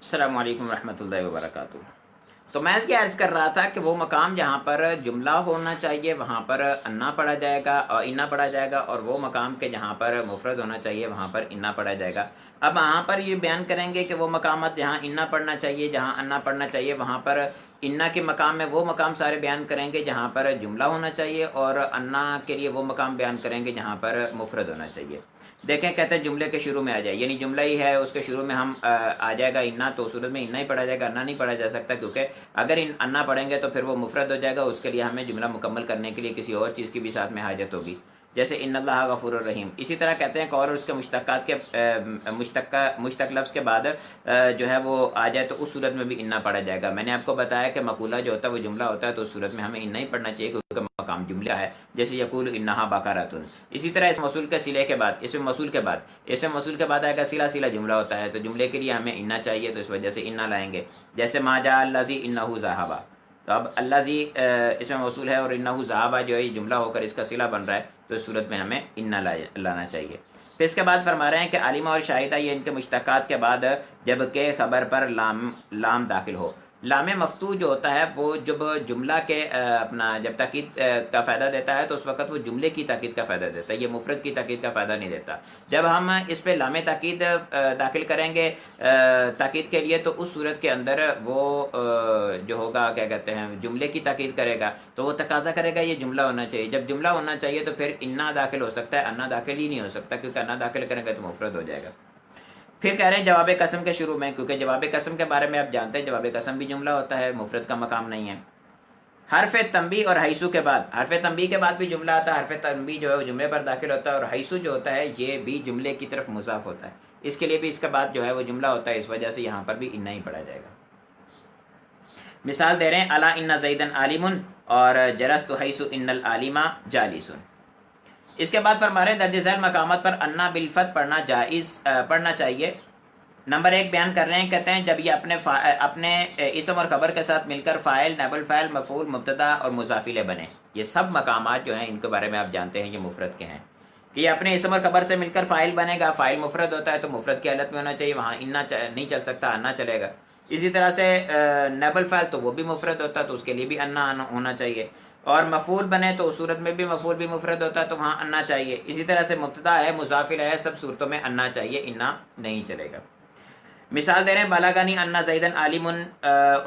अस्सलामु अलैकुम रहमतुल्लाहि व बरकातुहू। तो मैं ये अर्ज़ कर रहा था कि वो मकाम जहाँ पर जुमला होना चाहिए वहाँ पर अन्ना पढ़ा जाएगा और इन्ना पढ़ा जाएगा, और वो मकाम के जहाँ पर मुफरद होना चाहिए वहाँ पर इन्ना पढ़ा जाएगा। अब वहाँ पर ये बयान करेंगे कि वो मकामात जहाँ इन्ना पढ़ना चाहिए, जहाँ अन्ना पढ़ना चाहिए, वहाँ पर इन्ना के मकाम में वो मकाम सारे बयान करेंगे जहाँ पर जुमला होना चाहिए, और अन्ना के लिए वो मकाम बयान करेंगे जहाँ पर मुफरद होना चाहिए। देखें, कहते हैं जुमले के शुरू में आ जाए, यानी जुमला ही है उसके शुरू में हम आ जाएगा इन्ना, तो सूरत में इन्ना ही पढ़ा जाएगा, अन्ना नहीं पढ़ा जा सकता, क्योंकि अगर अन्ना पढ़ेंगे तो फिर वो मुफरद हो जाएगा। उसके लिए हमें जुमला मुकम्मल करने के लिए किसी और चीज़ की भी साथ में हाजत होगी, जैसे इन्नल्लाह गफूरुर रहीम। इसी तरह कहते हैं कि और उसके मुश्तक़ात के मुश्तक़ लफ्ज़ के बाद जो है वो आ जाए तो उस सूरत में भी इन्ना पढ़ा जाएगा। मैंने आपको बताया कि मकूला जो होता है वो जुमला होता है, तो उस सूरत में हमें इन्ना ही पढ़ना चाहिए क्योंकि मकाम जुमला है, जैसे यकूल इन्नहा बकरातुन। इसी तरह इस मसूल के सिले के बाद, इसमें मसूल के बाद आएगा सिला, सिला जुमला होता है, तो जुमले के लिए हमें इन्ना चाहिए, तो इस वजह से इन्ना लाएंगे। जैसे मा जा अल्लाज़ी इन्नहु ज़हाबा, तो अब अल्लाज़ी इसमें मौसूल है और इन्नहु ज़हाबा जो है ये जुमला होकर इसका सिला बन रहा है, तो इस सूरत में हमें इन्ना लाना चाहिए। फिर इसके बाद फरमा रहे हैं कि आलिमा और शाहिदा ये इनके मुश्तक़ात के बाद जबकि ख़बर पर लाम दाखिल हो। लाम मफ्तू जो होता है वो जब जुमला के अपना जब ताकीद का फ़ायदा देता है तो उस वक़्त वो जुमले की ताकीद का फ़ायदा देता है, ये मुफरद की ताकीद का फ़ायदा नहीं देता। जब हम इस पे लाम ताकीद दाखिल करेंगे ताकीद के लिए, तो उस सूरत के अंदर वो जो होगा क्या कहते हैं जुमले की ताकीद करेगा, तो वो तकाजा करेगा ये जुमला होना चाहिए। जब जुमला होना चाहिए तो फिर इन्ना दाखिल हो सकता है, अन्ना दाखिल ही नहीं हो सकता, क्योंकि अन्ना दाखिल करेंगे तो मुफरद हो जाएगा। फिर कह रहे हैं जवाब कसम के शुरू में, क्योंकि जवाब कसम के बारे में आप जानते हैं जवाब कसम भी जुमला होता है, मुफरद का मकाम नहीं है। हरफ तंबी और हैसू के बाद, हरफ तंबी के बाद भी जुमला आता है, हरफ तंबी जो है वो जुमले पर दाखिल होता है, और हैसू जो होता है ये भी जुमले की तरफ मुजाफ होता है, इसके लिए भी इसके बाद जो है वो जुमला होता है, इस वजह से यहाँ पर भी इन्ना ही पढ़ा जाएगा। मिसाल दे रहे हैं, अला इन्ना ज़ैदन आलिमुन और जरस्तु हैसु इन्नल आलिमा जालिसुन। इसके बाद फरमा रहे दर्ज झैल मकामत पर अन्ना बिलफत पढ़ना चाहिए। नंबर 1 बयान कर रहे हैं, कहते हैं जब ये अपने इसम और खबर के साथ मिलकर फ़ाइल, नाइबुल फ़ाइल, मफ़ूल, मुब्तदा और मुज़ाफ़िले बने। ये सब मकामात जो हैं इनके बारे में आप जानते हैं ये मुफरद के हैं, कि ये अपने इसम और खबर से मिलकर फ़ाइल बनेगा। फ़ाइल मुफरद होता है तो मुफरद की हालत में होना चाहिए, वहाँ इन्ना नहीं चल सकता, अन्ना चलेगा। इसी तरह से नाइबुल फ़ाइल तो वो भी मुफरद होता है, तो उसके लिए भी अन्ना होना चाहिए। और मफूल बने तो उस सूरत में भी मफूल भी मुफरद होता है, तो वहाँ अन्ना चाहिए। इसी तरह से मुब्तदा है, मुज़ाफ़िल है, सब सूरतों में अन्ना चाहिए, इन्ना नहीं चलेगा। मिसाल दे रहे हैं, बालागानी अन्ना ज़ैदन आलिमुन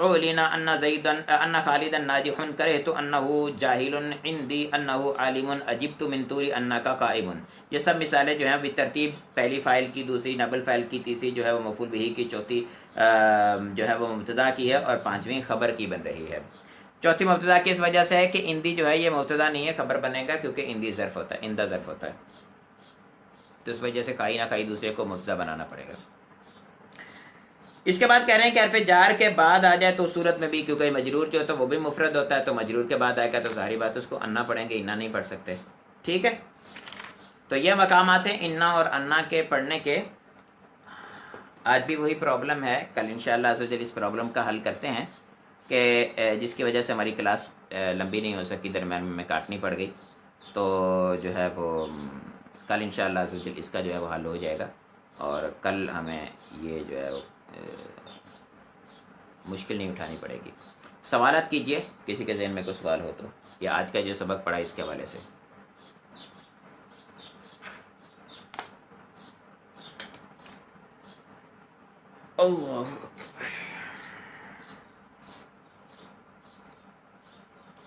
उलीना अन्ना खालिदन नाजिहुन करहतु अन्नहु जाहिलुन इंदी अन्नहु आलिमुन अजिब्तु मिन तूरी अन्नका काइमुन। ये सब मिसालें जो हैं बितरतीब पहली फ़ाइल की, दूसरी नबल फ़ाइल की, तीसरी जो है वो मफूल बिही की, चौथी जो है वो मुब्तदा की है, और पाँचवीं खबर की बन रही है। चौथी मुब्तदा की इस वजह से है कि इंदी जो है ये मुब्तदा नहीं है, खबर बनेगा, क्योंकि इंदी ज़र्फ़ होता है, इंदा ज़र्फ़ होता है, तो इस वजह से काई ना काई दूसरे को मुब्तदा बनाना पड़ेगा। इसके बाद कह रहे हैं कि हरफ जार के बाद आ जाए तो सूरत में भी, क्योंकि मजरूर जो है तो वो भी मुफरद होता है, तो मजरूर के बाद आएगा तो सारी बात उसको अन्ना पढ़ेंगे, इन्ना नहीं पढ़ सकते। ठीक है, तो ये मकामात हैं इन्ना और अन्ना के पढ़ने के। आज भी वही प्रॉब्लम है, कल इंशाअल्लाह अज़्ज़ व जल इस प्रॉब्लम का हल करते हैं, कि जिसकी वजह से हमारी क्लास लंबी नहीं हो सकी, दरम्यान में काटनी पड़ गई, तो जो है वो कल इंशाअल्लाह अज़्ज़ व जल इसका जो है वो हल हो जाएगा, और कल हमें ये जो है मुश्किल नहीं उठानी पड़ेगी। सवालात कीजिए, किसी के ज़हन में कोई सवाल हो तो, या आज का जो सबक पढ़ा इसके हवाले से।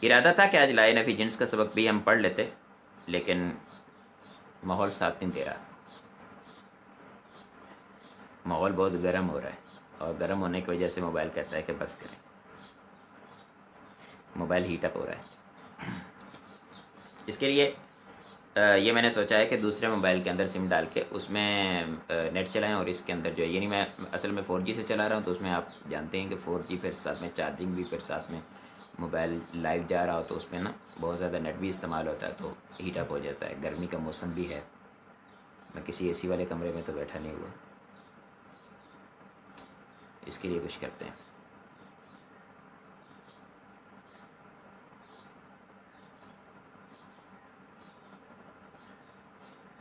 इरादा था कि आज लाए नफ़ी जिन्स का सबक भी हम पढ़ लेते, लेकिन माहौल साथ नहीं दे रहा, माहौल बहुत गर्म हो रहा है, और गर्म होने की वजह से मोबाइल कहता है कि बस करें, मोबाइल हीट अप हो रहा है। इसके लिए ये मैंने सोचा है कि दूसरे मोबाइल के अंदर सिम डाल के उसमें नेट चलाएं, और इसके अंदर जो है, यानी मैं असल में 4G से चला रहा हूँ, तो उसमें आप जानते हैं कि 4G फिर साथ में चार्जिंग भी, फिर साथ में मोबाइल लाइव जा रहा हो, तो उसमें ना बहुत ज़्यादा नेट भी इस्तेमाल होता है, तो हीट अप हो जाता है। गर्मी का मौसम भी है, मैं किसी AC वाले कमरे में तो बैठा नहीं हुआ, इसके लिए कुछ करते हैं।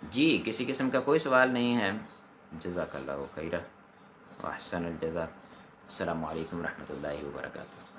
जी, किसी किस्म का कोई सवाल नहीं है। जज़ाकल्लाहु खैरा व अहसनुल जज़ा। السلام علیکم ورحمۃ اللہ وبرکاتہ.